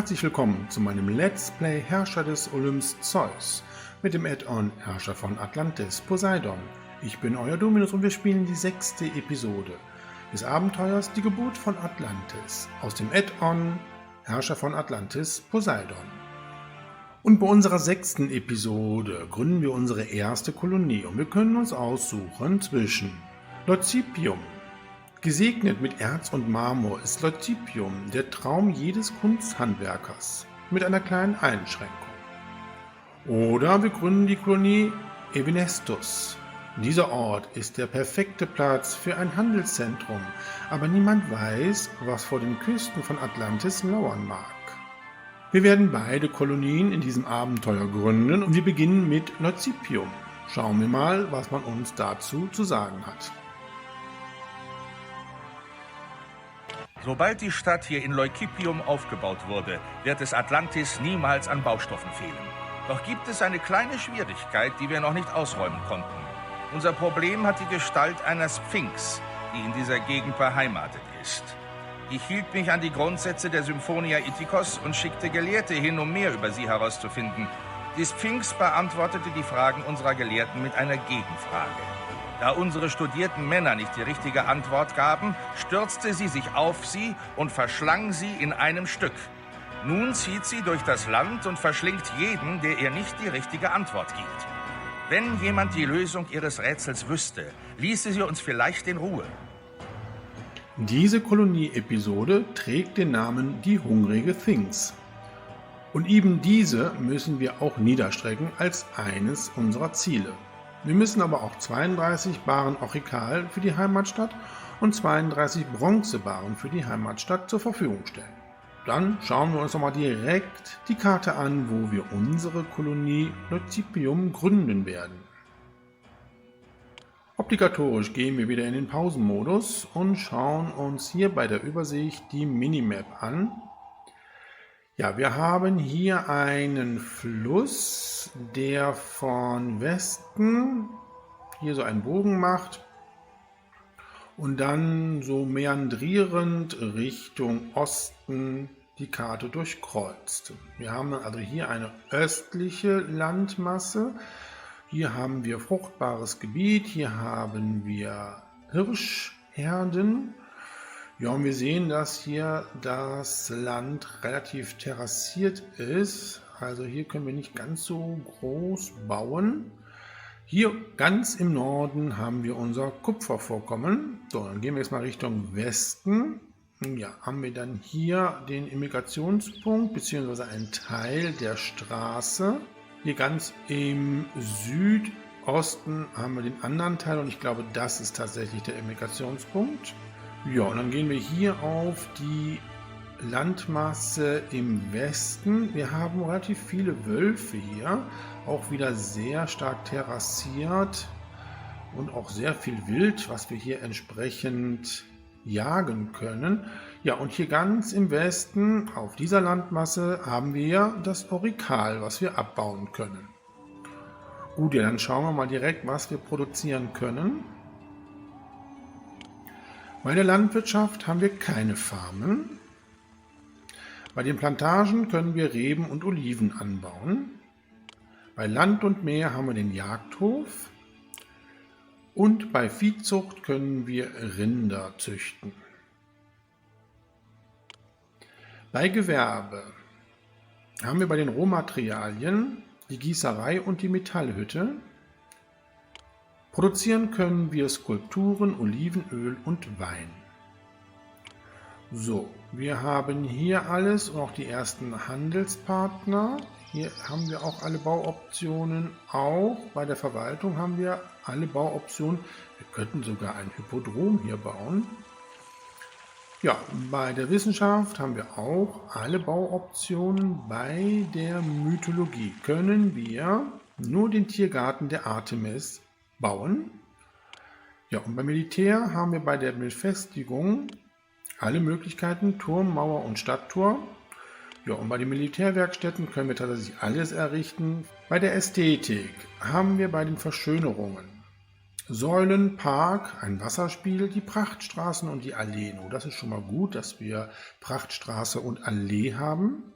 Herzlich willkommen zu meinem Let's Play Herrscher des Olymps Zeus mit dem Add-on Herrscher von Atlantis Poseidon. Ich bin euer Dominus und wir spielen die 6. Episode des Abenteuers Die Geburt von Atlantis aus dem Add-on Herrscher von Atlantis Poseidon. Und bei unserer 6. Episode gründen wir unsere erste Kolonie und wir können uns aussuchen zwischen Leucipium. Gesegnet mit Erz und Marmor ist Leucipium der Traum jedes Kunsthandwerkers, mit einer kleinen Einschränkung. Oder wir gründen die Kolonie Evenestus. Dieser Ort ist der perfekte Platz für ein Handelszentrum, aber niemand weiß, was vor den Küsten von Atlantis lauern mag. Wir werden beide Kolonien in diesem Abenteuer gründen und wir beginnen mit Leucipium. Schauen wir mal, was man uns dazu zu sagen hat. Sobald die Stadt hier in Leucipium aufgebaut wurde, wird es Atlantis niemals an Baustoffen fehlen. Doch gibt es eine kleine Schwierigkeit, die wir noch nicht ausräumen konnten. Unser Problem hat die Gestalt einer Sphinx, die in dieser Gegend beheimatet ist. Ich hielt mich an die Grundsätze der Symphonia Ithikos und schickte Gelehrte hin, um mehr über sie herauszufinden. Die Sphinx beantwortete die Fragen unserer Gelehrten mit einer Gegenfrage. Da unsere studierten Männer nicht die richtige Antwort gaben, stürzte sie sich auf sie und verschlang sie in einem Stück. Nun zieht sie durch das Land und verschlingt jeden, der ihr nicht die richtige Antwort gibt. Wenn jemand die Lösung ihres Rätsels wüsste, ließe sie uns vielleicht in Ruhe. Diese Kolonie-Episode trägt den Namen Die hungrige Sphinx. Und eben diese müssen wir auch niederstrecken als eines unserer Ziele. Wir müssen aber auch 32 Baren Ochikal für die Heimatstadt und 32 Bronzebaren für die Heimatstadt zur Verfügung stellen. Dann schauen wir uns nochmal direkt die Karte an, wo wir unsere Kolonie Leucipium gründen werden. Obligatorisch gehen wir wieder in den Pausenmodus und schauen uns hier bei der Übersicht die Minimap an. Ja, wir haben hier einen Fluss, der von Westen hier so einen Bogen macht und dann so meandrierend Richtung Osten die Karte durchkreuzt. Wir haben also hier eine östliche Landmasse, hier haben wir fruchtbares Gebiet, hier haben wir Hirschherden. Ja, und wir sehen, dass hier das Land relativ terrassiert ist. Also hier können wir nicht ganz so groß bauen. Hier ganz im Norden haben wir unser Kupfervorkommen. So, dann gehen wir jetzt mal Richtung Westen. Ja, haben wir dann hier den Immigrationspunkt bzw. einen Teil der Straße. Hier ganz im Südosten haben wir den anderen Teil und ich glaube, das ist tatsächlich der Immigrationspunkt. Ja, und dann gehen wir hier auf die Landmasse im Westen. Wir haben relativ viele Wölfe hier, auch wieder sehr stark terrassiert und auch sehr viel Wild, was wir hier entsprechend jagen können. Ja, und hier ganz im Westen auf dieser Landmasse haben wir das Orikal, was wir abbauen können. Gut, ja, dann schauen wir mal direkt, was wir produzieren können. Bei der Landwirtschaft haben wir keine Farmen. Bei den Plantagen können wir Reben und Oliven anbauen. Bei Land und Meer haben wir den Jagdhof. Und bei Viehzucht können wir Rinder züchten. Bei Gewerbe haben wir bei den Rohmaterialien die Gießerei und die Metallhütte. Produzieren können wir Skulpturen, Olivenöl und Wein. So, wir haben hier alles und auch die ersten Handelspartner. Hier haben wir auch alle Bauoptionen. Auch bei der Verwaltung haben wir alle Bauoptionen. Wir könnten sogar ein Hippodrom hier bauen. Ja, bei der Wissenschaft haben wir auch alle Bauoptionen. Bei der Mythologie können wir nur den Tiergarten der Artemis bauen. Ja, und beim Militär haben wir bei der Befestigung alle Möglichkeiten, Turm, Mauer und Stadttor. Ja, und bei den Militärwerkstätten können wir tatsächlich alles errichten. Bei der Ästhetik haben wir bei den Verschönerungen Säulen, Park, ein Wasserspiel, die Prachtstraßen und die Alleen. Oh, das ist schon mal gut, dass wir Prachtstraße und Allee haben.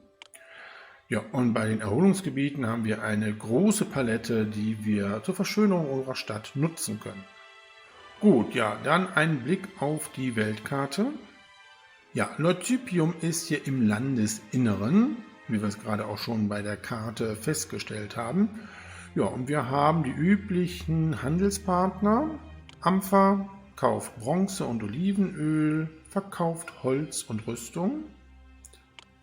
Ja, und bei den Erholungsgebieten haben wir eine große Palette, die wir zur Verschönerung unserer Stadt nutzen können. Gut, ja, dann ein Blick auf die Weltkarte. Ja, Leucipium ist hier im Landesinneren, wie wir es gerade auch schon bei der Karte festgestellt haben. Ja, und wir haben die üblichen Handelspartner. Ampfer kauft Bronze und Olivenöl, verkauft Holz und Rüstung.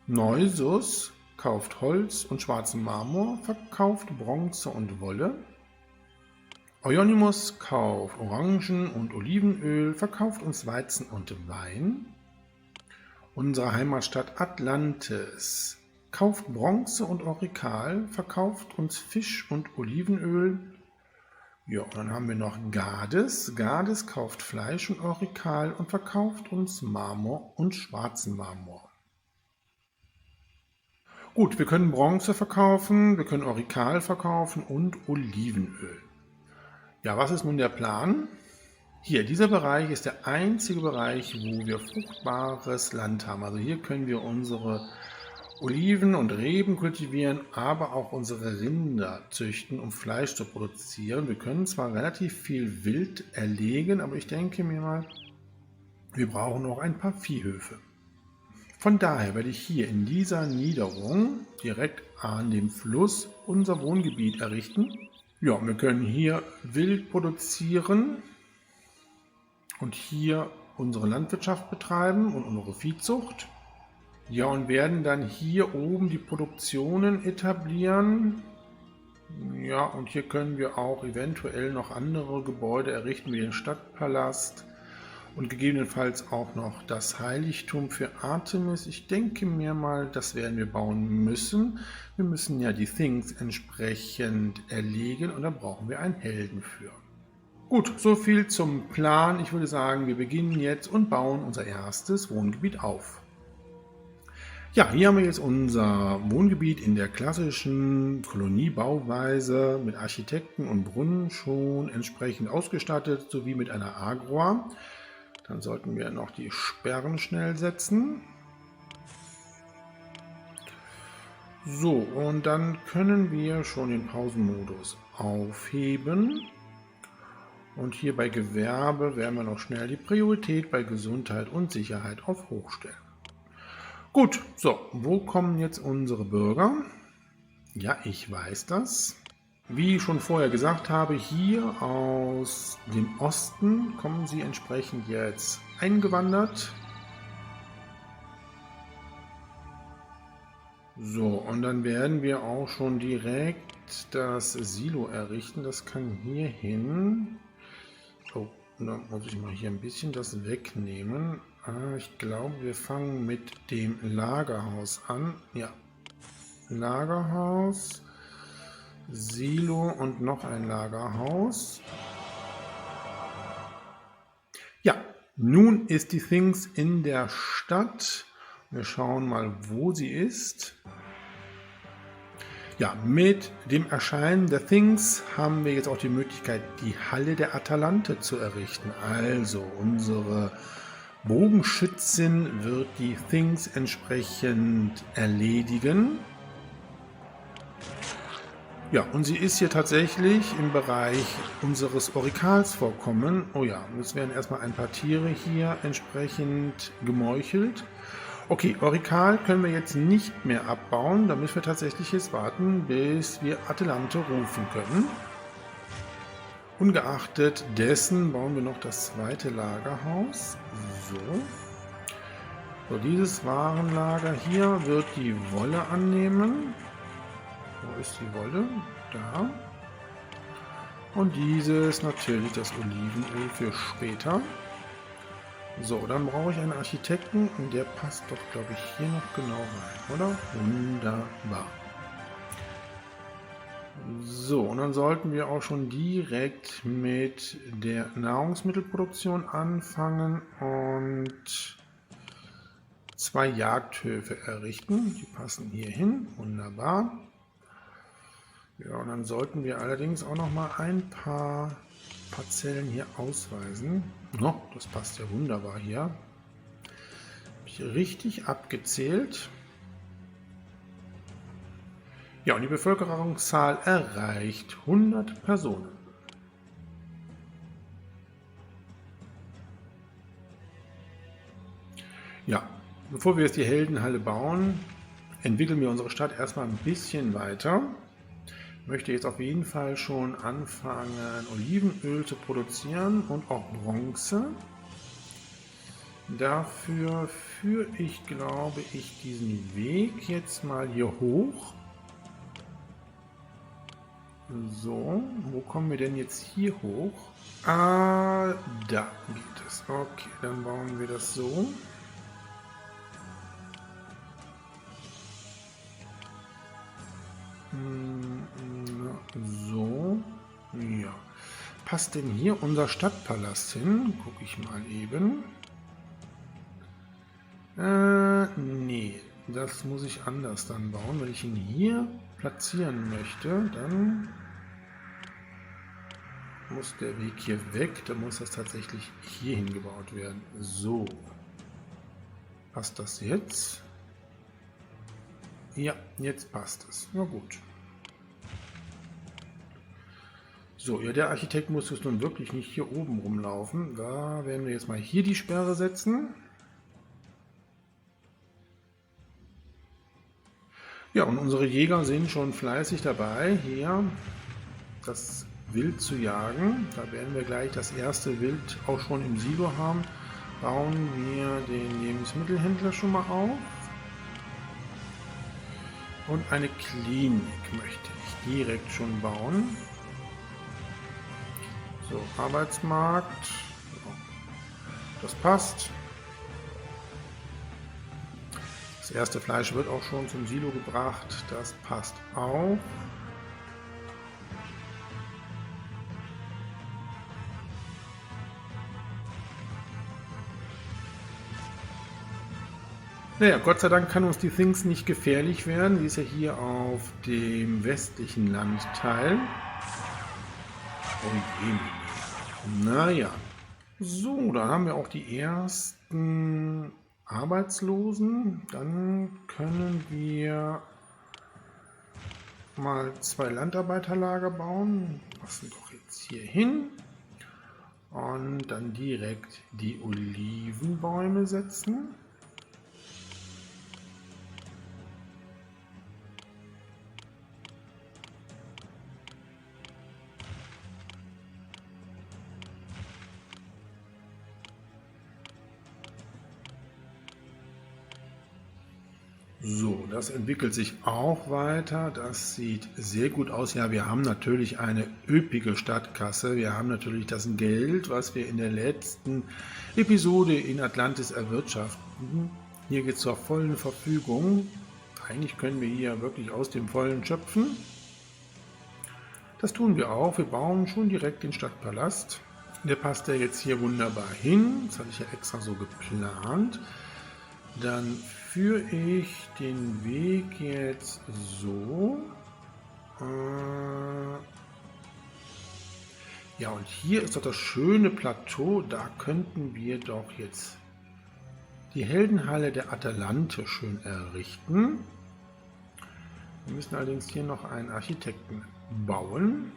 Neusus kauft Holz und schwarzen Marmor, verkauft Bronze und Wolle. Euonymus kauft Orangen und Olivenöl, verkauft uns Weizen und Wein. Unsere Heimatstadt Atlantis kauft Bronze und Orikal, verkauft uns Fisch und Olivenöl. Ja, und dann haben wir noch Gades. Gades kauft Fleisch und Orikal und verkauft uns Marmor und schwarzen Marmor. Gut, wir können Bronze verkaufen, wir können Orikal verkaufen und Olivenöl. Ja, was ist nun der Plan? Hier, dieser Bereich ist der einzige Bereich, wo wir fruchtbares Land haben. Also hier können wir unsere Oliven und Reben kultivieren, aber auch unsere Rinder züchten, um Fleisch zu produzieren. Wir können zwar relativ viel Wild erlegen, aber ich denke mir mal, wir brauchen noch ein paar Viehhöfe. Von daher werde ich hier in dieser Niederung direkt an dem Fluss unser Wohngebiet errichten. Ja, wir können hier Wild produzieren und hier unsere Landwirtschaft betreiben und unsere Viehzucht. Ja, und werden dann hier oben die Produktionen etablieren. Ja, und hier können wir auch eventuell noch andere Gebäude errichten, wie den Stadtpalast. Und gegebenenfalls auch noch das Heiligtum für Artemis. Ich denke mir mal, das werden wir bauen müssen. Wir müssen ja die Things entsprechend erlegen und da brauchen wir einen Helden für. Gut, so viel zum Plan. Ich würde sagen, wir beginnen jetzt und bauen unser erstes Wohngebiet auf. Ja, hier haben wir jetzt unser Wohngebiet in der klassischen Koloniebauweise mit Architekten und Brunnen schon entsprechend ausgestattet, sowie mit einer Agora. Dann sollten wir noch die Sperren schnell setzen. So, und dann können wir schon den Pausenmodus aufheben. Und hier bei Gewerbe werden wir noch schnell die Priorität bei Gesundheit und Sicherheit auf Hoch stellen. Gut, so, wo kommen jetzt unsere Bürger? Ja, ich weiß das. Wie ich schon vorher gesagt habe, hier aus dem Osten kommen sie entsprechend jetzt eingewandert. So, und dann werden wir auch schon direkt das Silo errichten. Das kann hier hin. Oh, da muss ich mal hier ein bisschen das wegnehmen. Ich glaube, wir fangen mit dem Lagerhaus an. Ja, Lagerhaus. Silo und noch ein Lagerhaus. Ja, nun ist die Things in der Stadt. Wir schauen mal, wo sie ist. Ja, mit dem Erscheinen der Things haben wir jetzt auch die Möglichkeit, die Halle der Atalante zu errichten. Also unsere Bogenschützin wird die Things entsprechend erledigen. Ja, und sie ist hier tatsächlich im Bereich unseres Orikals vorkommen. Oh ja, es werden erstmal ein paar Tiere hier entsprechend gemeuchelt. Okay, Orikal können wir jetzt nicht mehr abbauen. Da müssen wir tatsächlich jetzt warten, bis wir Atalante rufen können. Ungeachtet dessen bauen wir noch das zweite Lagerhaus. So, dieses Warenlager hier wird die Wolle annehmen. Wo ist die Wolle? Da. Und dieses natürlich das Olivenöl für später. So, dann brauche ich einen Architekten und der passt doch, glaube ich, hier noch genau rein, oder? Wunderbar. So, und dann sollten wir auch schon direkt mit der Nahrungsmittelproduktion anfangen und 2 Jagdhöfe errichten. Die passen hier hin. Wunderbar. Ja, und dann sollten wir allerdings auch noch mal ein paar Parzellen hier ausweisen. No, das passt ja wunderbar hier. Habe ich richtig abgezählt. Ja, und die Bevölkerungszahl erreicht 100 Personen. Ja, bevor wir jetzt die Heldenhalle bauen, entwickeln wir unsere Stadt erstmal ein bisschen weiter. Ich möchte jetzt auf jeden Fall schon anfangen, Olivenöl zu produzieren und auch Bronze. Dafür führe ich, glaube ich, diesen Weg jetzt mal hier hoch. So, wo kommen wir denn jetzt hier hoch? Ah, da geht es. Okay, dann bauen wir das so. So, ja. Passt denn hier unser Stadtpalast hin? Gucke ich mal eben. Nee, das muss ich anders dann bauen. Wenn ich ihn hier platzieren möchte, dann muss der Weg hier weg. Dann muss das tatsächlich hier hingebaut werden. So. Passt das jetzt? Ja, jetzt passt es. Na gut. So, ja, der Architekt muss jetzt nun wirklich nicht hier oben rumlaufen. Da werden wir jetzt mal hier die Sperre setzen. Ja, und unsere Jäger sind schon fleißig dabei, hier das Wild zu jagen. Da werden wir gleich das erste Wild auch schon im Silo haben. Bauen wir den Lebensmittelhändler schon mal auf. Und eine Klinik möchte ich direkt schon bauen. So, Arbeitsmarkt. Das passt. Das erste Fleisch wird auch schon zum Silo gebracht. Das passt auch. Naja, Gott sei Dank kann uns die Things nicht gefährlich werden. Die ist ja hier auf dem westlichen Landteil. Oh je. Naja. So, dann haben wir auch die ersten Arbeitslosen. Dann können wir mal 2 Landarbeiterlager bauen. Passen doch jetzt hier hin. Und dann direkt die Olivenbäume setzen. So, das entwickelt sich auch weiter. Das sieht sehr gut aus. Ja, wir haben natürlich eine üppige Stadtkasse. Wir haben natürlich das Geld, was wir in der letzten Episode in Atlantis erwirtschaften. Hier geht es zur vollen Verfügung. Eigentlich können wir hier wirklich aus dem Vollen schöpfen. Das tun wir auch. Wir bauen schon direkt den Stadtpalast. Der passt ja jetzt hier wunderbar hin. Das hatte ich ja extra so geplant. Dann führe ich den Weg jetzt so. Ja, und hier ist doch das schöne Plateau. Da könnten wir doch jetzt die Heldenhalle der Atalante schön errichten. Wir müssen allerdings hier noch einen Architekten bauen.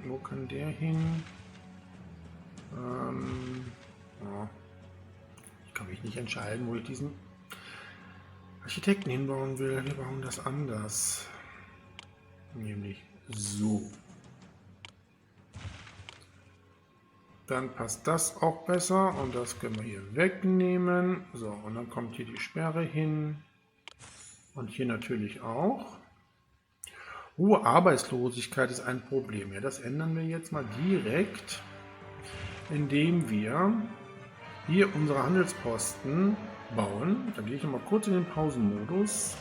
Wo kann der hin? Ja. Ich kann mich nicht entscheiden, wo ich diesen Architekten hinbauen will. Wir bauen das anders. Nämlich so. Dann passt das auch besser und das können wir hier wegnehmen. So, und dann kommt hier die Sperre hin. Und hier natürlich auch. Hohe Arbeitslosigkeit ist ein Problem. Ja, das ändern wir jetzt mal direkt, indem wir hier unsere Handelsposten bauen. Dann gehe ich noch mal kurz in den Pausenmodus,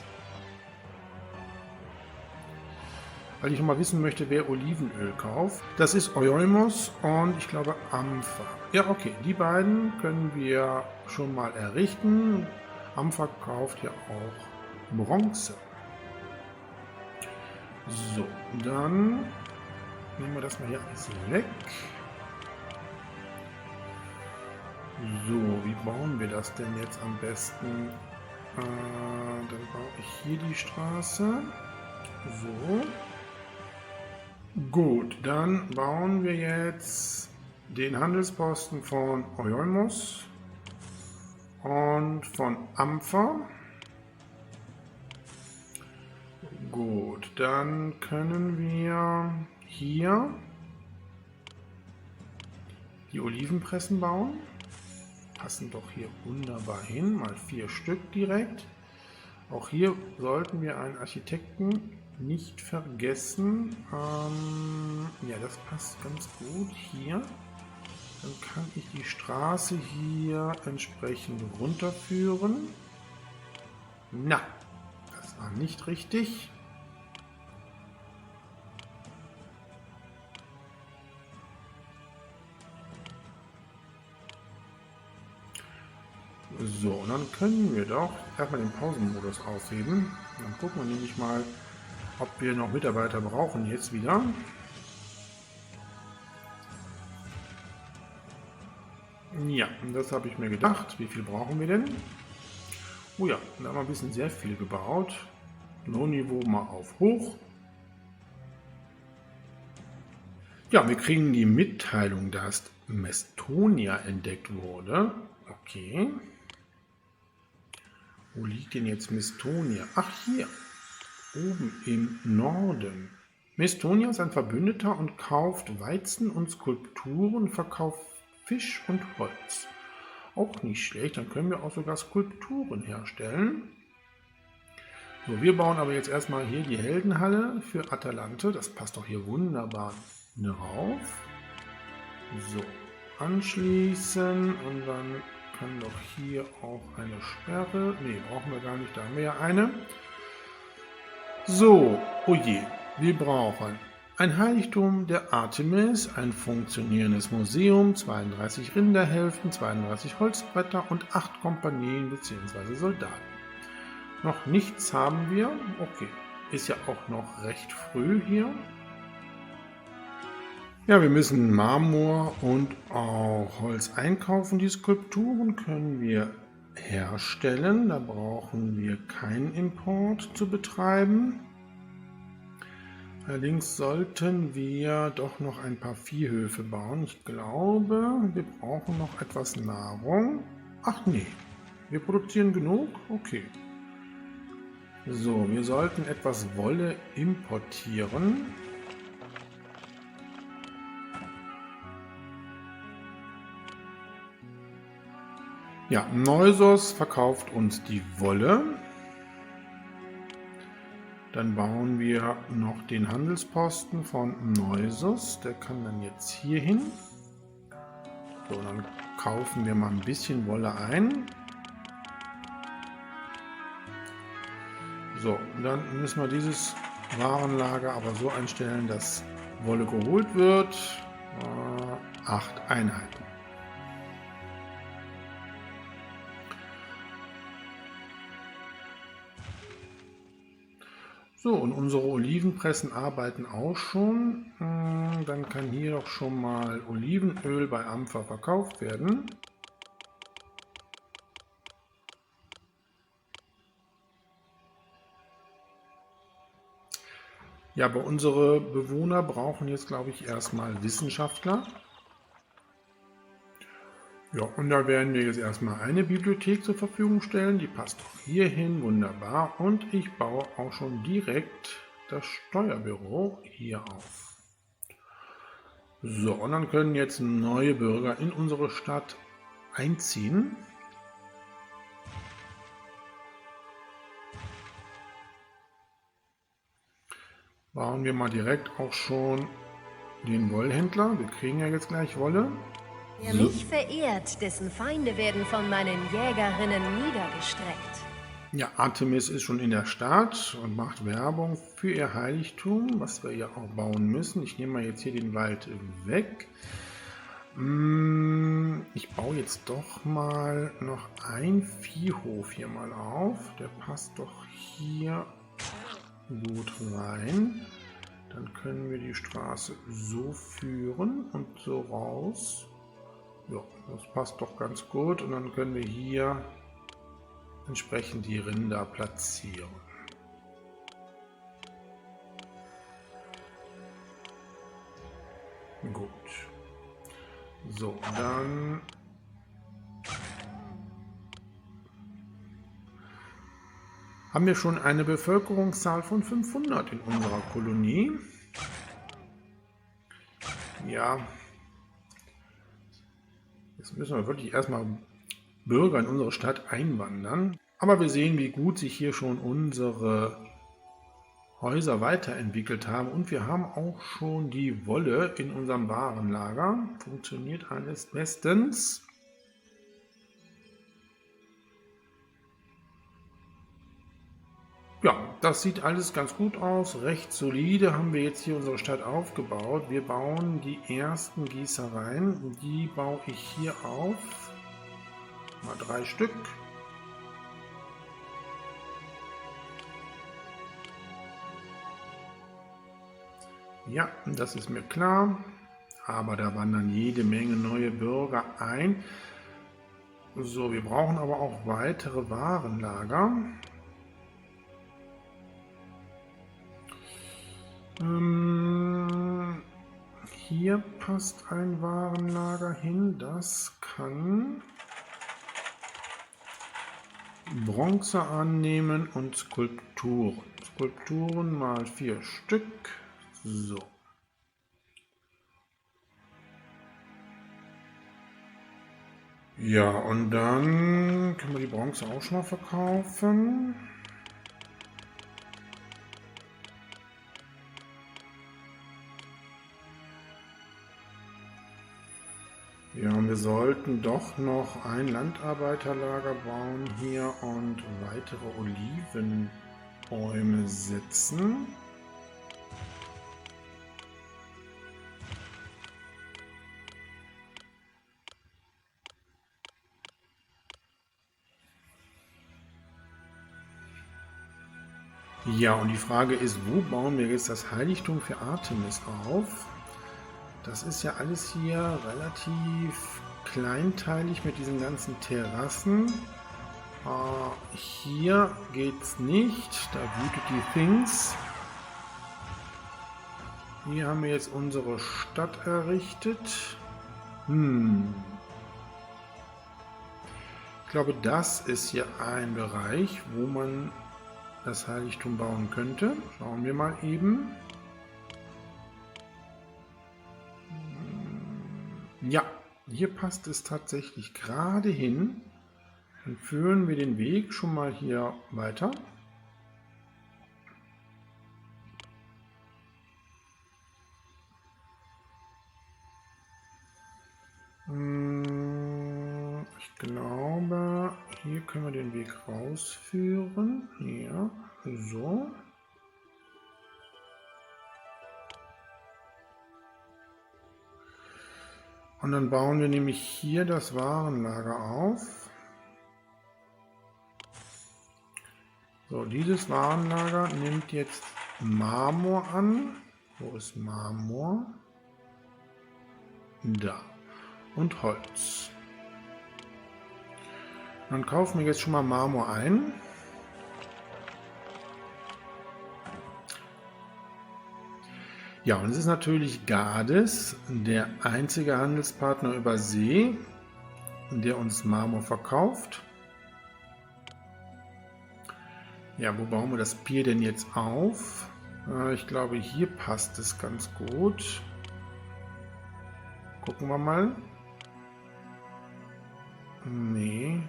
weil ich noch mal wissen möchte, wer Olivenöl kauft. Das ist Oioimos und ich glaube Ampha. Ja, okay, die beiden können wir schon mal errichten. Ampha kauft ja auch Bronze. So, dann nehmen wir das mal hier alles weg. So, wie bauen wir das denn jetzt am besten? Dann baue ich hier die Straße. So. Gut, dann bauen wir jetzt den Handelsposten von Oioimos und von Ampher. Gut, dann können wir hier die Olivenpressen bauen. Passen doch hier wunderbar hin, mal 4 Stück direkt. Auch hier sollten wir einen Architekten nicht vergessen. Ja, das passt ganz gut hier. Dann kann ich die Straße hier entsprechend runterführen. Na, das war nicht richtig. So, und dann können wir doch erstmal den Pausenmodus aufheben. Dann gucken wir nämlich mal, ob wir noch Mitarbeiter brauchen jetzt wieder. Ja, das habe ich mir gedacht. Wie viel brauchen wir denn? Oh ja, da haben wir ein bisschen sehr viel gebaut. Lohnniveau mal auf hoch. Ja, wir kriegen die Mitteilung, dass Mestonia entdeckt wurde. Okay. Wo liegt denn jetzt Mestonia? Ach, hier. Oben im Norden. Mestonia ist ein Verbündeter und kauft Weizen und Skulpturen, verkauft Fisch und Holz. Auch nicht schlecht, dann können wir auch sogar Skulpturen herstellen. So, wir bauen aber jetzt erstmal hier die Heldenhalle für Atalante. Das passt doch hier wunderbar drauf. So, anschließen und dann kann doch hier auch eine Sperre. Ne, brauchen wir gar nicht, da haben wir ja eine. So, oh je, wir brauchen ein Heiligtum der Artemis, ein funktionierendes Museum, 32 Rinderhälften, 32 Holzbretter und 8 Kompanien bzw. Soldaten. Noch nichts haben wir. Okay, ist ja auch noch recht früh hier. Ja, wir müssen Marmor und auch Holz einkaufen. Die Skulpturen können wir herstellen. Da brauchen wir keinen Import zu betreiben. Allerdings sollten wir doch noch ein paar Viehhöfe bauen. Ich glaube, wir brauchen noch etwas Nahrung. Ach nee, wir produzieren genug? Okay. So, wir sollten etwas Wolle importieren. Ja, Neusos verkauft uns die Wolle. Dann bauen wir noch den Handelsposten von Neusos. Der kann dann jetzt hier hin. So, dann kaufen wir mal ein bisschen Wolle ein. So, dann müssen wir dieses Warenlager aber so einstellen, dass Wolle geholt wird. 8 Einheiten. So, und unsere Olivenpressen arbeiten auch schon. Dann kann hier doch schon mal Olivenöl bei Ampfer verkauft werden. Ja, aber unsere Bewohner brauchen jetzt, glaube ich, erstmal Wissenschaftler. Ja, und da werden wir jetzt erstmal eine Bibliothek zur Verfügung stellen. Die passt auch hier hin, wunderbar. Und ich baue auch schon direkt das Steuerbüro hier auf. So, und dann können jetzt neue Bürger in unsere Stadt einziehen. Bauen wir mal direkt auch schon den Wollhändler. Wir kriegen ja jetzt gleich Wolle. Wer mich verehrt, dessen Feinde werden von meinen Jägerinnen niedergestreckt. Ja, Artemis ist schon in der Stadt und macht Werbung für ihr Heiligtum, was wir ja auch bauen müssen. Ich nehme mal jetzt hier den Wald weg. Ich baue jetzt doch mal noch einen Viehhof hier mal auf. Der passt doch hier gut rein. Dann können wir die Straße so führen und so raus. Ja, das passt doch ganz gut. Und dann können wir hier entsprechend die Rinder platzieren. Gut. So, dann haben wir schon eine Bevölkerungszahl von 500 in unserer Kolonie. Ja, jetzt müssen wir wirklich erstmal Bürger in unsere Stadt einwandern. Aber wir sehen, wie gut sich hier schon unsere Häuser weiterentwickelt haben. Und wir haben auch schon die Wolle in unserem Warenlager. Funktioniert alles bestens. Ja, das sieht alles ganz gut aus. Recht solide haben wir jetzt hier unsere Stadt aufgebaut. Wir bauen die ersten Gießereien. Die baue ich hier auf. Mal 3 Stück. Ja, das ist mir klar. Aber da wandern jede Menge neue Bürger ein. So, wir brauchen aber auch weitere Warenlager. Hier passt ein Warenlager hin, das kann Bronze annehmen und Skulpturen. Skulpturen mal 4 Stück. So. Ja, und dann können wir die Bronze auch schon mal verkaufen. Ja, und wir sollten doch noch ein Landarbeiterlager bauen hier und weitere Olivenbäume setzen. Ja, und die Frage ist, wo bauen wir jetzt das Heiligtum für Artemis auf? Das ist ja alles hier relativ kleinteilig mit diesen ganzen Terrassen. Hier geht's nicht, da wütet die Things. Hier haben wir jetzt unsere Stadt errichtet. Ich glaube, das ist hier ein Bereich, wo man das Heiligtum bauen könnte. Schauen wir mal eben. Ja, hier passt es tatsächlich gerade hin. Dann führen wir den Weg schon mal hier weiter. Ich glaube, hier können wir den Weg rausführen. Ja, so. Und dann bauen wir nämlich hier das Warenlager auf. So, dieses Warenlager nimmt jetzt Marmor an. Wo ist Marmor? Da. Und Holz. Dann kaufen wir jetzt schon mal Marmor ein. Ja, und es ist natürlich Gades, der einzige Handelspartner über See, der uns Marmor verkauft. Ja, wo bauen wir das Pier denn jetzt auf? Ich glaube, hier passt es ganz gut. Gucken wir mal. Nee.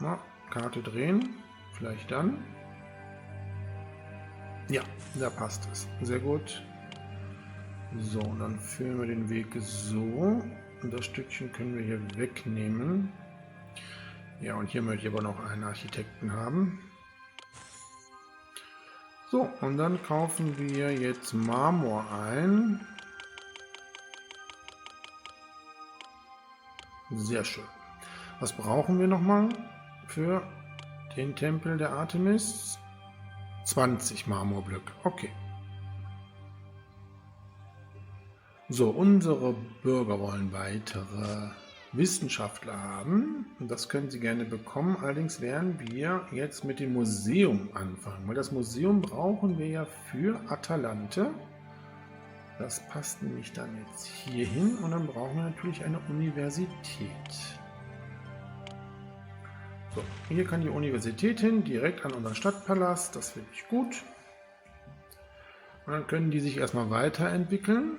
Na, Karte drehen. Vielleicht dann. Ja, da passt es. Sehr gut. So, und dann führen wir den Weg so. Und das Stückchen können wir hier wegnehmen. Ja, und hier möchte ich aber noch einen Architekten haben. So, und dann kaufen wir jetzt Marmor ein. Sehr schön. Was brauchen wir nochmal für den Tempel der Artemis? 20 Marmorblöcke. Okay. So, unsere Bürger wollen weitere Wissenschaftler haben. Und das können Sie gerne bekommen. Allerdings werden wir jetzt mit dem Museum anfangen, weil das Museum brauchen wir ja für Atalante. Das passt nämlich dann jetzt hier hin und dann brauchen wir natürlich eine Universität. So, hier kann die Universität hin, direkt an unseren Stadtpalast, das finde ich gut. Und dann können die sich erstmal weiterentwickeln.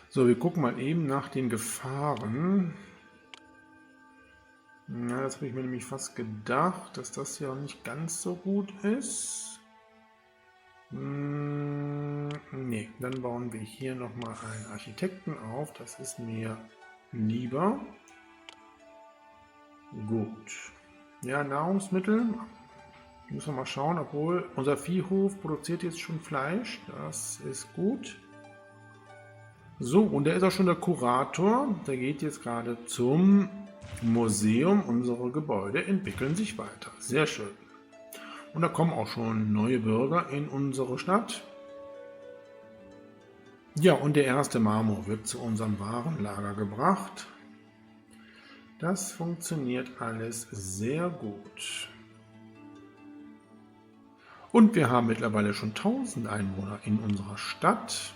So, wir gucken mal eben nach den Gefahren. Na, das habe ich mir nämlich fast gedacht, dass das ja nicht ganz so gut ist. Nee, dann bauen wir hier nochmal einen Architekten auf, das ist mir lieber. Gut. Ja, Nahrungsmittel. Müssen wir mal schauen, obwohl unser Viehhof produziert jetzt schon Fleisch. Das ist gut. So, und der ist auch schon der Kurator. Der geht jetzt gerade zum Museum. Unsere Gebäude entwickeln sich weiter. Sehr schön. Und da kommen auch schon neue Bürger in unsere Stadt. Ja, und der erste Marmor wird zu unserem Warenlager gebracht. Das funktioniert alles sehr gut. Und wir haben mittlerweile schon 1000 Einwohner in unserer Stadt.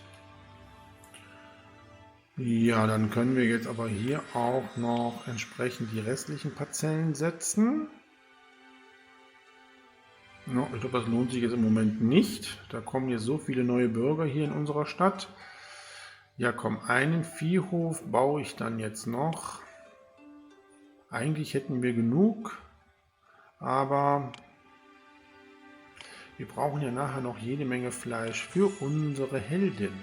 Ja, dann können wir jetzt aber hier auch noch entsprechend die restlichen Parzellen setzen. Ja, ich glaube, das lohnt sich jetzt im Moment nicht. Da kommen jetzt so viele neue Bürger hier in unserer Stadt. Ja, komm, einen Viehhof baue ich dann jetzt noch. Eigentlich hätten wir genug, aber wir brauchen ja nachher noch jede Menge Fleisch für unsere Heldin.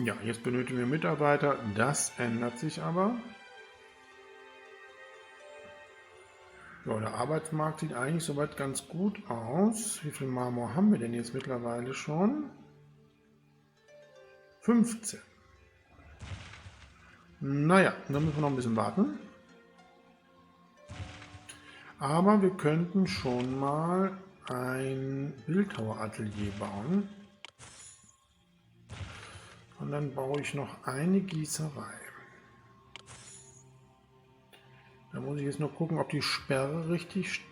Ja, jetzt benötigen wir Mitarbeiter. Das ändert sich aber. Ja, der Arbeitsmarkt sieht eigentlich soweit ganz gut aus. Wie viel Marmor haben wir denn jetzt mittlerweile schon? 15. Naja, dann müssen wir noch ein bisschen warten. Aber wir könnten schon mal ein Bildhaueratelier bauen. Und dann baue ich noch eine Gießerei. Da muss ich jetzt nur gucken, ob die Sperre richtig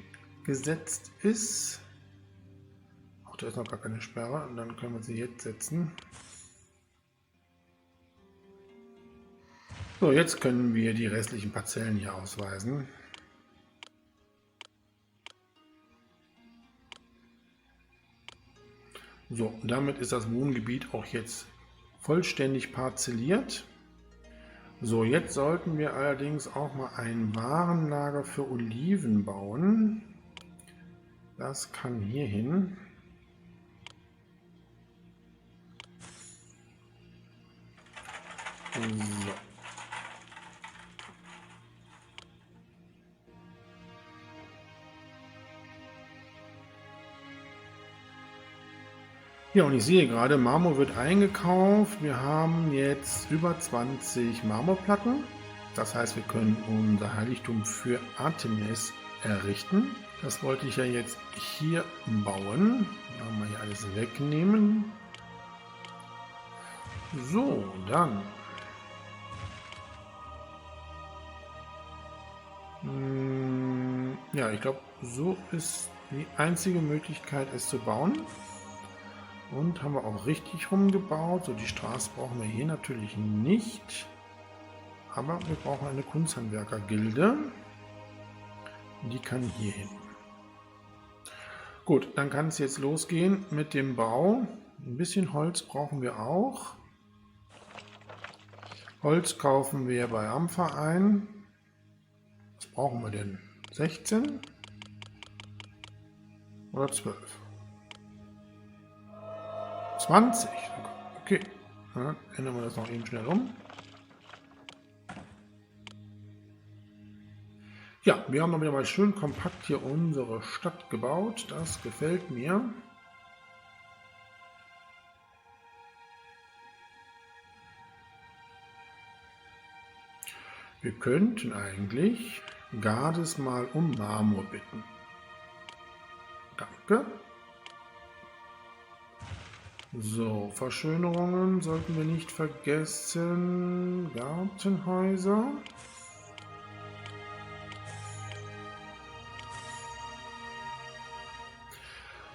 gesetzt ist. Ach, da ist noch gar keine Sperre. Und dann können wir sie jetzt setzen. So, jetzt können wir die restlichen Parzellen hier ausweisen. So, damit ist das Wohngebiet auch jetzt vollständig parzelliert. So, jetzt sollten wir allerdings auch mal ein Warenlager für Oliven bauen. Das kann hier hin. So. Ja, und ich sehe gerade, Marmor wird eingekauft. Wir haben jetzt über 20 Marmorplatten. Das heißt, wir können unser Heiligtum für Artemis errichten. Das wollte ich ja jetzt hier bauen. Dann mal hier alles wegnehmen. So, dann. Ja, ich glaube, so ist die einzige Möglichkeit, es zu bauen. Und haben wir auch richtig rumgebaut. So, die Straße brauchen wir hier natürlich nicht. Aber wir brauchen eine Kunsthandwerker-Gilde. Die kann hier hin. Gut, dann kann es jetzt losgehen mit dem Bau. Ein bisschen Holz brauchen wir auch. Holz kaufen wir bei Ampfa ein. Was brauchen wir denn? 16 oder 12? 20. Okay, dann ändern wir das noch eben schnell um. Ja, wir haben noch wieder mal schön kompakt hier unsere Stadt gebaut. Das gefällt mir. Wir könnten eigentlich Gades mal um Marmor bitten. Danke. So, Verschönerungen sollten wir nicht vergessen. Gartenhäuser.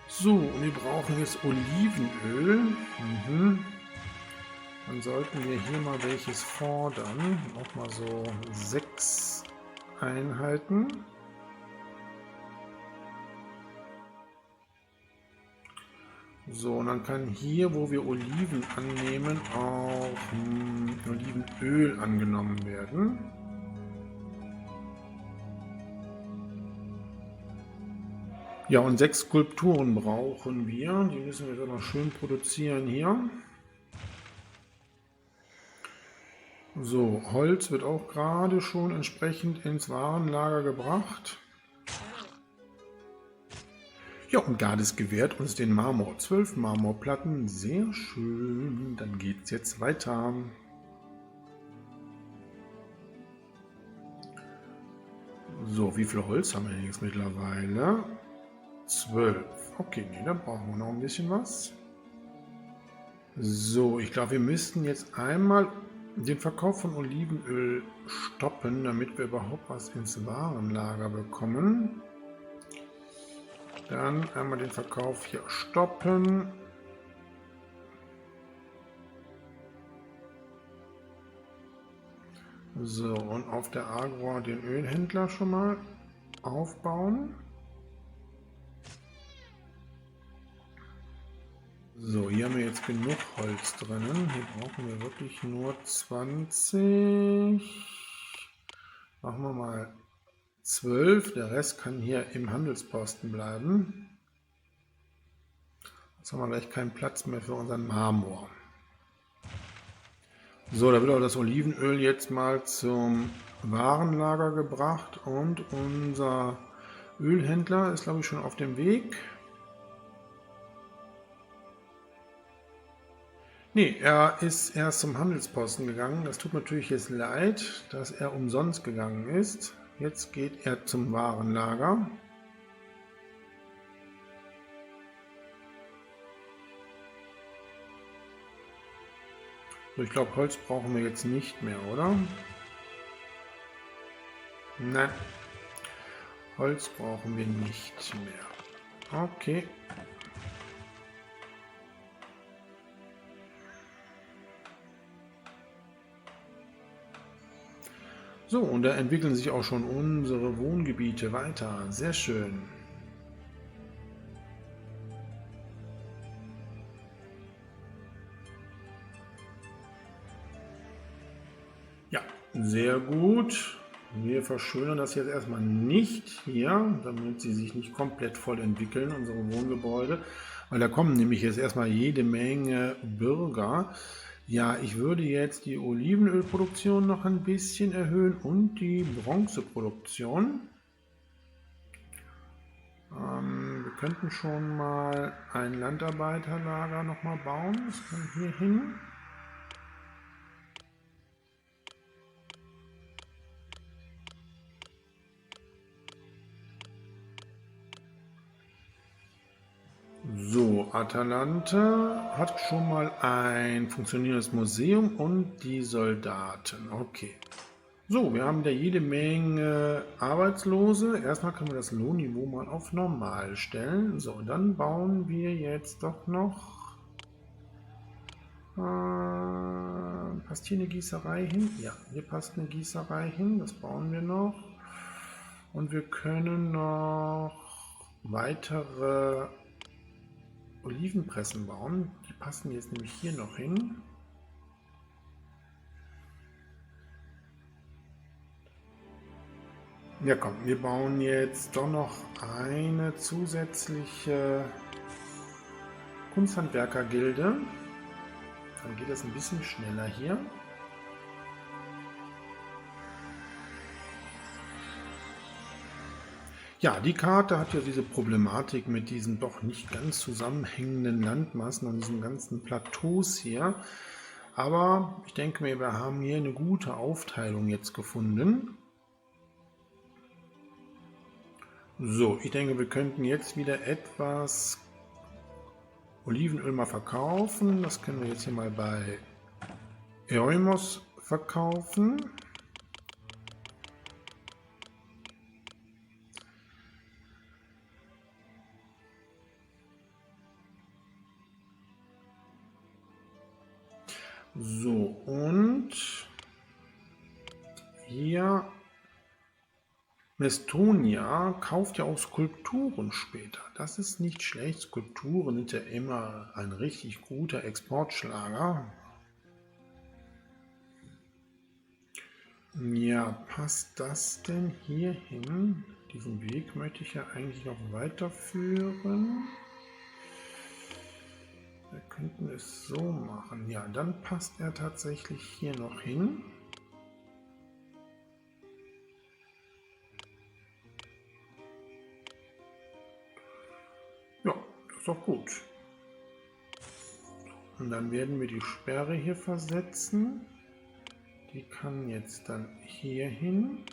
So, und wir brauchen jetzt Olivenöl. Dann sollten wir hier mal welches fordern. Auch mal so 6 Einheiten. So, und dann kann hier, wo wir Oliven annehmen, auch Olivenöl angenommen werden. Ja, und 6 Skulpturen brauchen wir. Die müssen wir dann noch schön produzieren hier. So, Holz wird auch gerade schon entsprechend ins Warenlager gebracht. Ja, und Gades gewährt uns den Marmor. 12 Marmorplatten, sehr schön. Dann geht es jetzt weiter. So, wie viel Holz haben wir denn jetzt mittlerweile? 12. Okay, nee, da brauchen wir noch ein bisschen was. So, ich glaube, wir müssten jetzt einmal den Verkauf von Olivenöl stoppen, damit wir überhaupt was ins Warenlager bekommen. Dann einmal den Verkauf hier stoppen. So, und auf der Agora den Ölhändler schon mal aufbauen. So, hier haben wir jetzt genug Holz drinnen. Hier brauchen wir wirklich nur 20. Machen wir mal 12. Der Rest kann hier im Handelsposten bleiben. Jetzt haben wir gleich keinen Platz mehr für unseren Marmor. So, da wird auch das Olivenöl jetzt mal zum Warenlager gebracht und unser Ölhändler ist, glaube ich, schon auf dem Weg. Nee, er ist erst zum Handelsposten gegangen. Das tut natürlich jetzt leid, dass er umsonst gegangen ist. Jetzt geht er zum Warenlager. So, ich glaube, Holz brauchen wir jetzt nicht mehr, oder? Nein, Holz brauchen wir nicht mehr. Okay. So, und da entwickeln sich auch schon unsere Wohngebiete weiter. Sehr schön. Ja, sehr gut. Wir verschönern das jetzt erstmal nicht hier, damit sie sich nicht komplett voll entwickeln, unsere Wohngebäude. Weil da kommen nämlich jetzt erstmal jede Menge Bürger. Ja, ich würde jetzt die Olivenölproduktion noch ein bisschen erhöhen und die Bronzeproduktion. Wir könnten schon mal ein Landarbeiterlager noch mal bauen. Das kann hier hin. So, Atalante hat schon mal ein funktionierendes Museum und die Soldaten. Okay. So, wir haben da jede Menge Arbeitslose. Erstmal können wir das Lohnniveau mal auf normal stellen. So, dann bauen wir jetzt doch noch... passt hier eine Gießerei hin? Ja, hier passt eine Gießerei hin. Das bauen wir noch. Und wir können noch weitere Olivenpressen bauen. Die passen jetzt nämlich hier noch hin. Ja komm, wir bauen jetzt doch noch eine zusätzliche Kunsthandwerkergilde. Dann geht das ein bisschen schneller hier. Ja, die Karte hat ja diese Problematik mit diesen doch nicht ganz zusammenhängenden Landmassen und diesen ganzen Plateaus hier. Aber ich denke mir, wir haben hier eine gute Aufteilung jetzt gefunden. So, ich denke, wir könnten jetzt wieder etwas Olivenöl mal verkaufen. Das können wir jetzt hier mal bei Eurymos verkaufen. So, und hier Mestonia kauft ja auch Skulpturen später. Das ist nicht schlecht. Skulpturen sind ja immer ein richtig guter Exportschlager. Ja, passt das denn hier hin? Diesen Weg möchte ich ja eigentlich noch weiterführen. Wir könnten es so machen. Ja, dann passt er tatsächlich hier noch hin. Ja, das ist doch gut. Und dann werden wir die Sperre hier versetzen. Die kann jetzt dann hier hin.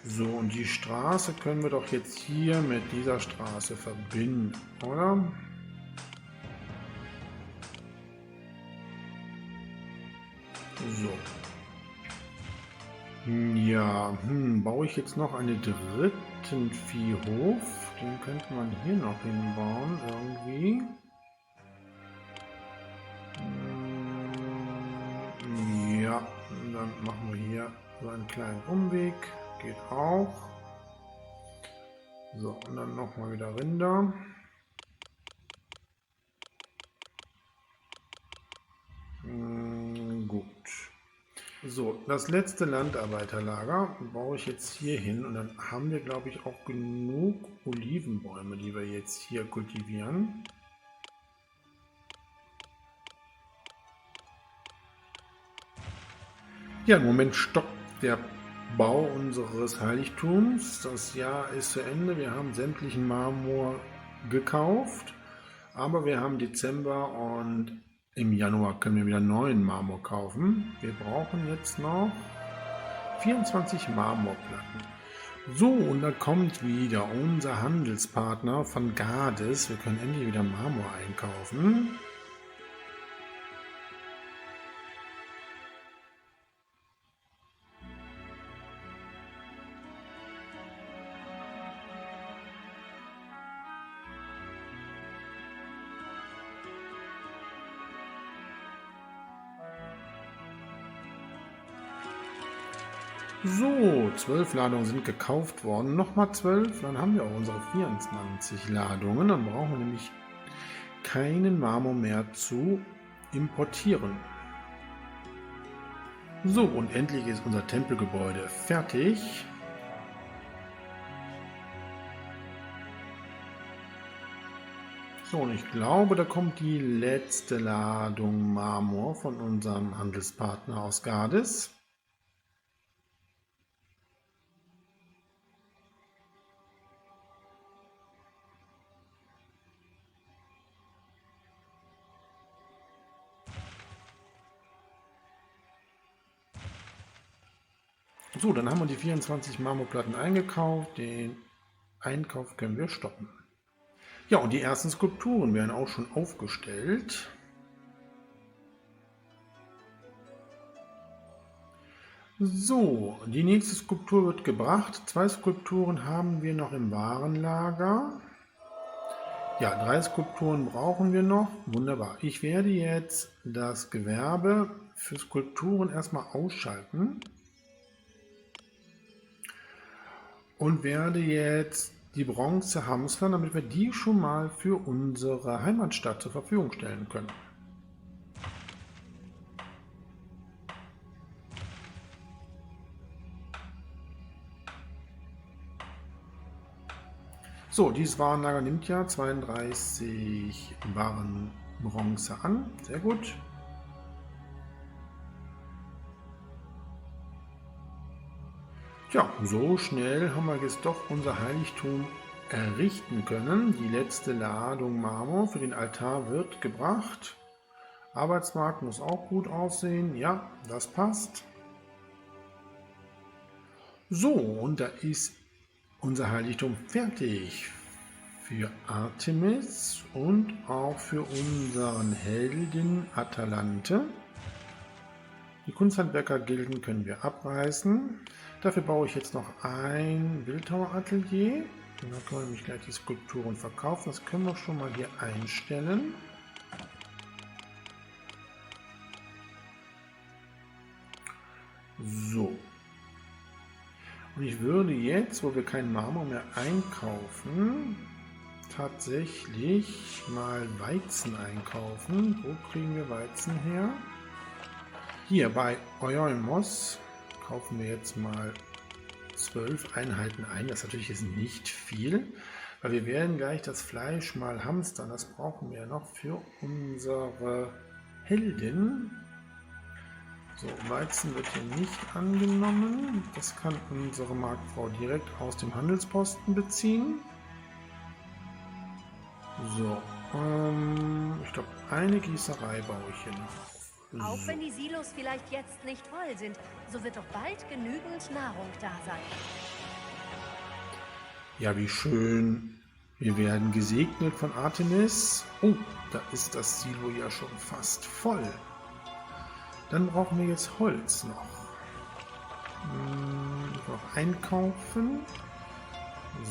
So, und die Straße können wir doch jetzt hier mit dieser Straße verbinden, oder? So. Ja, baue ich jetzt noch einen dritten Viehhof? Den könnte man hier noch hinbauen, irgendwie. Ja, und dann machen wir hier so einen kleinen Umweg. Geht auch. So, und dann nochmal wieder Rinder. Gut. So, das letzte Landarbeiterlager baue ich jetzt hier hin und dann haben wir, glaube ich, auch genug Olivenbäume, die wir jetzt hier kultivieren. Ja, im Moment stockt der Bau unseres Heiligtums. Das Jahr ist zu Ende. Wir haben sämtlichen Marmor gekauft, aber wir haben Dezember und im Januar können wir wieder neuen Marmor kaufen. Wir brauchen jetzt noch 24 Marmorplatten. So, und da kommt wieder unser Handelspartner von Gades. Wir können endlich wieder Marmor einkaufen. So, 12 Ladungen sind gekauft worden. Nochmal 12, dann haben wir auch unsere 24 Ladungen. Dann brauchen wir nämlich keinen Marmor mehr zu importieren. So, und endlich ist unser Tempelgebäude fertig. So, und ich glaube, da kommt die letzte Ladung Marmor von unserem Handelspartner aus Gades. So, dann haben wir die 24 Marmorplatten eingekauft. Den Einkauf können wir stoppen. Ja, und die ersten Skulpturen werden auch schon aufgestellt. So, die nächste Skulptur wird gebracht. 2 Skulpturen haben wir noch im Warenlager. Ja, 3 Skulpturen brauchen wir noch. Wunderbar. Ich werde jetzt das Gewerbe für Skulpturen erstmal ausschalten. Und werde jetzt die Bronze hamstern, damit wir die schon mal für unsere Heimatstadt zur Verfügung stellen können. So, dieses Warenlager nimmt ja 32 Waren Bronze an. Sehr gut. Ja, so schnell haben wir jetzt doch unser Heiligtum errichten können. Die letzte Ladung Marmor für den Altar wird gebracht. Arbeitsmarkt muss auch gut aussehen. Ja, das passt. So, und da ist unser Heiligtum fertig für Artemis und auch für unseren Helden Atalante. Die Kunsthandwerkergilden können wir abreißen. Dafür baue ich jetzt noch ein Bildhaueratelier. Und dann können wir nämlich gleich die Skulpturen verkaufen. Das können wir schon mal hier einstellen. So. Und ich würde jetzt, wo wir keinen Marmor mehr einkaufen, tatsächlich mal Weizen einkaufen. Wo kriegen wir Weizen her? Hier bei Oioimos kaufen wir jetzt mal 12 Einheiten ein. Das ist natürlich jetzt nicht viel, weil wir werden gleich das Fleisch mal hamstern. Das brauchen wir noch für unsere Heldin. So, Weizen wird hier nicht angenommen. Das kann unsere Marktfrau direkt aus dem Handelsposten beziehen. So, ich glaube, eine Gießerei baue ich hier noch auf. Auch So. wenn die Silos vielleicht jetzt nicht voll sind, so wird doch bald genügend Nahrung da sein. Ja, wie schön. Wir werden gesegnet von Artemis. Oh, da ist das Silo ja schon fast voll. Dann brauchen wir jetzt Holz noch. Noch einkaufen.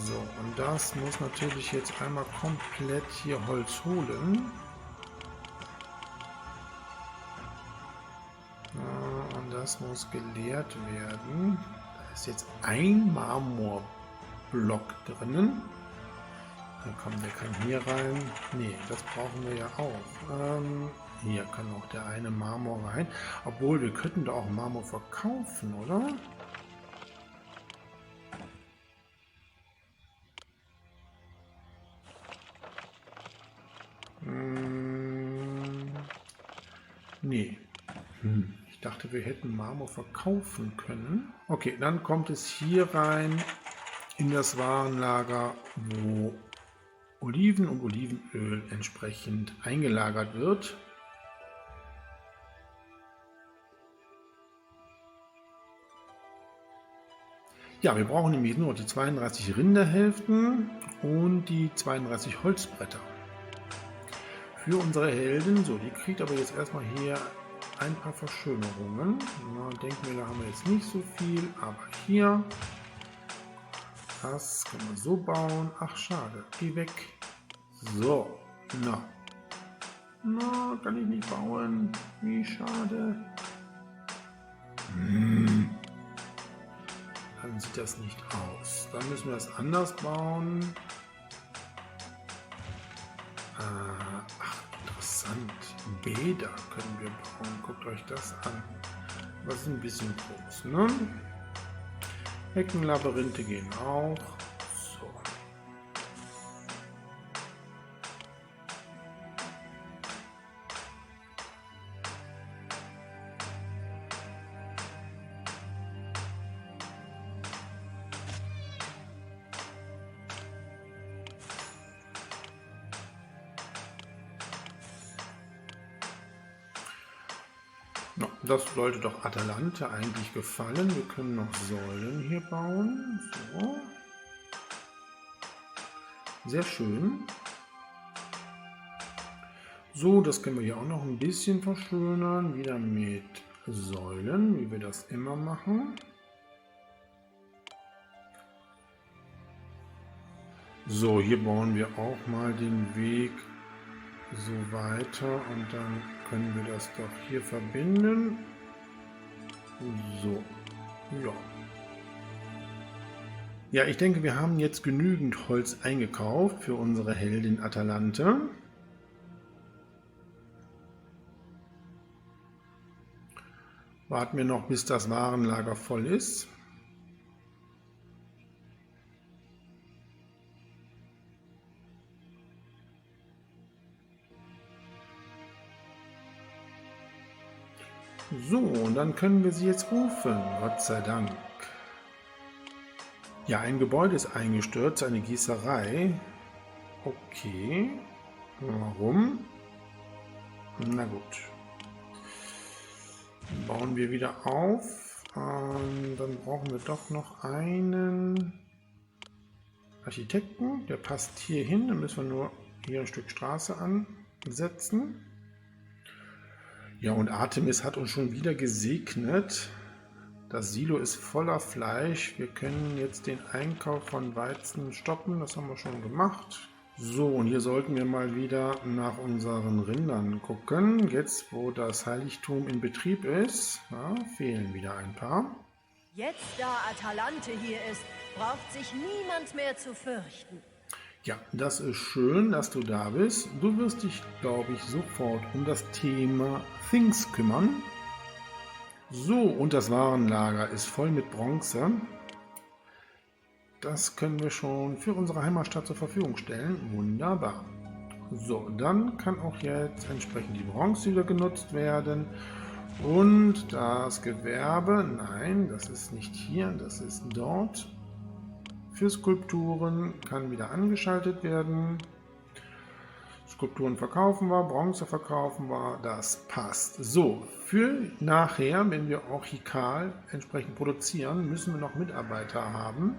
So, und das muss natürlich jetzt einmal komplett hier Holz holen. Und das muss geleert werden. Da ist jetzt ein Marmorblock drinnen. Dann kommt der kann hier rein. Nee, das brauchen wir ja auch. Hier kann auch der eine Marmor rein. Obwohl, wir könnten da auch Marmor verkaufen, oder? Nee. Ich dachte, wir hätten Marmor verkaufen können. Okay, dann kommt es hier rein in das Warenlager, wo Oliven und Olivenöl entsprechend eingelagert wird. Ja, wir brauchen nämlich nur die 32 Rinderhälften und die 32 Holzbretter. Für unsere Helden, so, die kriegt aber jetzt erstmal hier ein paar Verschönerungen. Na, denken wir, da haben wir jetzt nicht so viel, aber hier, das können wir so bauen. Ach, schade, geh weg. So, na, kann ich nicht bauen. Wie schade. Dann sieht das nicht aus. Dann müssen wir das anders bauen. Ach, interessant. Bäder können wir bauen. Guckt euch das an. Das ist ein bisschen groß, ne? Heckenlabyrinthe gehen auch. So. Ja, das sollte doch Atalante eigentlich gefallen. Wir können noch Säulen hier bauen. So. Sehr schön. So, das können wir hier auch noch ein bisschen verschönern. Wieder mit Säulen, wie wir das immer machen. So, hier bauen wir auch mal den Weg so weiter und dann können wir das doch hier verbinden. So, ja. Ja, ich denke, wir haben jetzt genügend Holz eingekauft für unsere Heldin Atalante. Warten wir noch, bis das Warenlager voll ist. So, und dann können wir sie jetzt rufen, Gott sei Dank. Ja, ein Gebäude ist eingestürzt, eine Gießerei. Okay, warum? Na gut. Dann bauen wir wieder auf. Dann brauchen wir doch noch einen Architekten, der passt hier hin. Dann müssen wir nur hier ein Stück Straße ansetzen. Ja, und Artemis hat uns schon wieder gesegnet. Das Silo ist voller Fleisch. Wir können jetzt den Einkauf von Weizen stoppen. Das haben wir schon gemacht. So, und hier sollten wir mal wieder nach unseren Rindern gucken. Jetzt, wo das Heiligtum in Betrieb ist, ja, fehlen wieder ein paar. Jetzt, da Atalante hier ist, braucht sich niemand mehr zu fürchten. Ja, das ist schön, dass du da bist. Du wirst dich, glaube ich, sofort um das Thema Things kümmern. So, und das Warenlager ist voll mit Bronze. Das können wir schon für unsere Heimatstadt zur Verfügung stellen. Wunderbar. So, dann kann auch jetzt entsprechend die Bronze wieder genutzt werden. Und das Gewerbe, nein, das ist nicht hier, das ist dort. Für Skulpturen kann wieder angeschaltet werden. Skulpturen verkaufen wir, Bronze verkaufen wir, das passt. So, für nachher, wenn wir Orchikal entsprechend produzieren, müssen wir noch Mitarbeiter haben.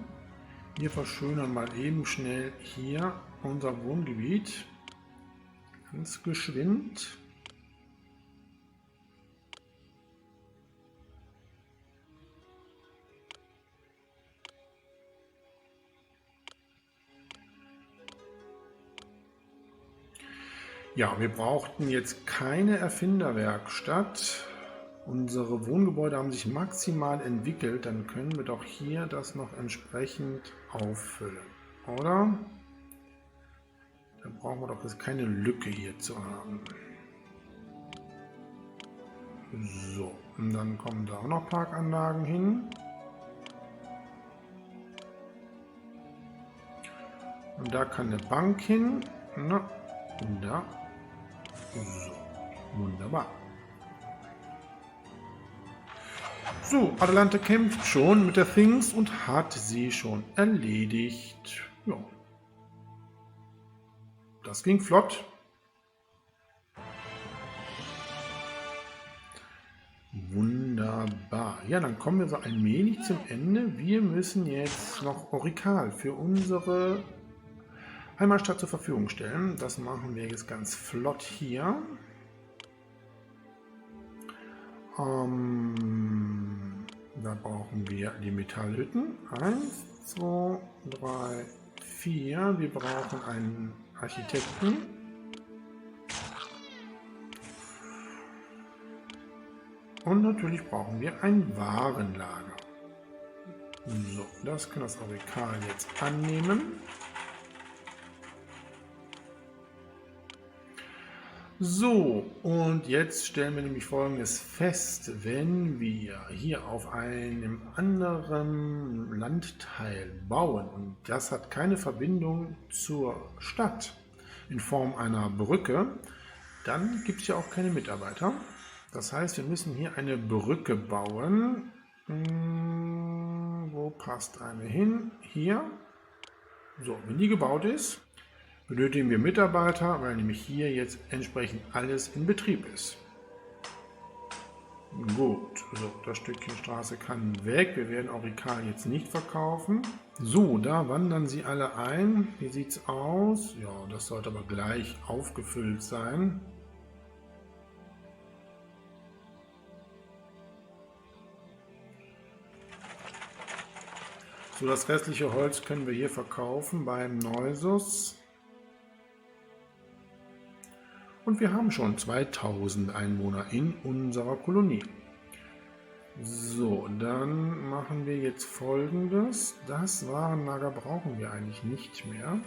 Wir verschönern mal eben schnell hier unser Wohngebiet. Ganz geschwind. Ja, wir brauchten jetzt keine Erfinderwerkstatt. Unsere Wohngebäude haben sich maximal entwickelt, dann können wir doch hier das noch entsprechend auffüllen, oder? Dann brauchen wir doch jetzt keine Lücke hier zu haben. So, und dann kommen da auch noch Parkanlagen hin. Und da kann eine Bank hin. Na, und da. So, wunderbar. So, Atalante kämpft schon mit der Things und hat sie schon erledigt. Ja. Das ging flott. Wunderbar. Ja, dann kommen wir so ein wenig zum Ende. Wir müssen jetzt noch Orchikal für unsere Heimatstadt zur Verfügung stellen. Das machen wir jetzt ganz flott hier. Da brauchen wir die Metallhütten. 1, 2, 3, 4. Wir brauchen einen Architekten. Und natürlich brauchen wir ein Warenlager. So, das kann das Orchikal jetzt annehmen. So, und jetzt stellen wir nämlich Folgendes fest: Wenn wir hier auf einem anderen Landteil bauen und das hat keine Verbindung zur Stadt in Form einer Brücke, dann gibt es ja auch keine Mitarbeiter. Das heißt, wir müssen hier eine Brücke bauen. Wo passt eine hin? Hier. So, wenn die gebaut ist, benötigen wir Mitarbeiter, weil nämlich hier jetzt entsprechend alles in Betrieb ist. Gut, so, das Stückchen Straße kann weg. Wir werden Orchikal jetzt nicht verkaufen. So, da wandern sie alle ein. Wie sieht es aus? Ja, das sollte aber gleich aufgefüllt sein. So, das restliche Holz können wir hier verkaufen beim Neusus. Und wir haben schon 2000 Einwohner in unserer Kolonie. So, dann machen wir jetzt Folgendes. Das Warenlager brauchen wir eigentlich nicht mehr.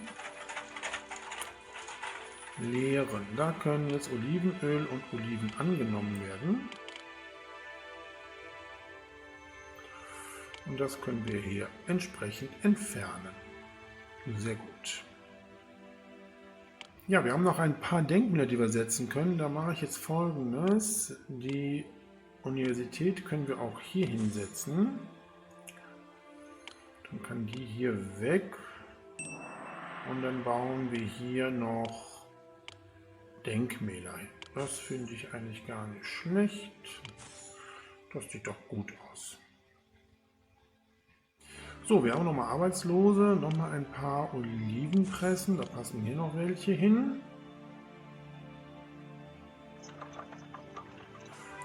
Leeren. Da können jetzt Olivenöl und Oliven angenommen werden. Und das können wir hier entsprechend entfernen. Sehr gut. Ja, wir haben noch ein paar Denkmäler, die wir setzen können. Da mache ich jetzt Folgendes. Die Universität können wir auch hier hinsetzen. Dann kann die hier weg. Und dann bauen wir hier noch Denkmäler hin. Das finde ich eigentlich gar nicht schlecht. Das sieht doch gut aus. So, wir haben nochmal Arbeitslose, nochmal ein paar Olivenpressen, da passen hier noch welche hin.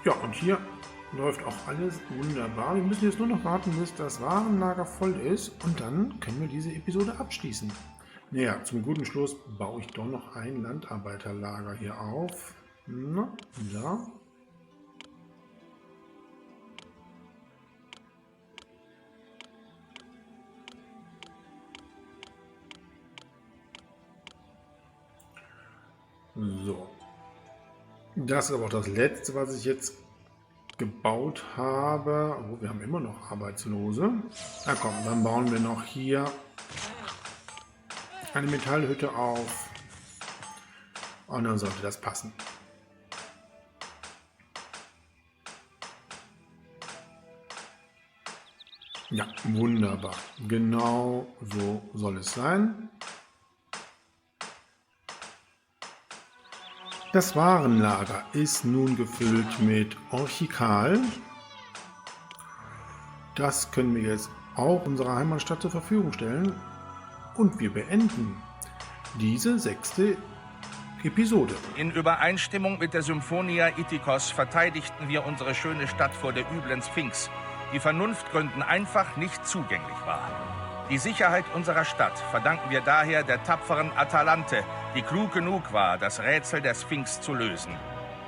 Ja, und hier läuft auch alles wunderbar. Wir müssen jetzt nur noch warten, bis das Warenlager voll ist und dann können wir diese Episode abschließen. Naja, zum guten Schluss baue ich doch noch ein Landarbeiterlager hier auf. Na, da. So. Das ist aber auch das letzte, was ich jetzt gebaut habe. Oh, wir haben immer noch Arbeitslose. Na komm, dann bauen wir noch hier eine Metallhütte auf. Und dann sollte das passen. Ja, wunderbar. Genau so soll es sein. Das Warenlager ist nun gefüllt mit Orchikal. Das können wir jetzt auch unserer Heimatstadt zur Verfügung stellen. Und wir beenden diese 6. Episode. In Übereinstimmung mit der Symphonia Ithikos verteidigten wir unsere schöne Stadt vor der üblen Sphinx, die Vernunftgründen einfach nicht zugänglich war. Die Sicherheit unserer Stadt verdanken wir daher der tapferen Atalante, die klug genug war, das Rätsel der Sphinx zu lösen.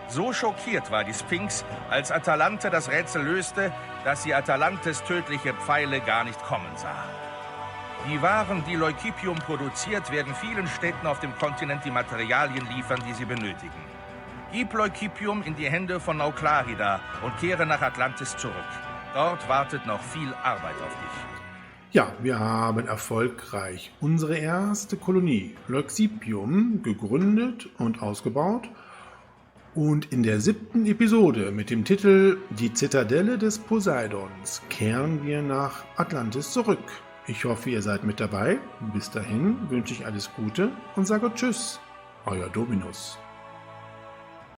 So schockiert war die Sphinx, als Atalante das Rätsel löste, dass sie Atalantes tödliche Pfeile gar nicht kommen sah. Die Waren, die Leucipium produziert, werden vielen Städten auf dem Kontinent die Materialien liefern, die sie benötigen. Gib Leucipium in die Hände von Nauklarida und kehre nach Atlantis zurück. Dort wartet noch viel Arbeit auf dich. Ja, wir haben erfolgreich unsere erste Kolonie Leucipium gegründet und ausgebaut. Und in der 7. Episode mit dem Titel Die Zitadelle des Poseidons kehren wir nach Atlantis zurück. Ich hoffe, ihr seid mit dabei. Bis dahin wünsche ich alles Gute und sage Tschüss, euer Dominus.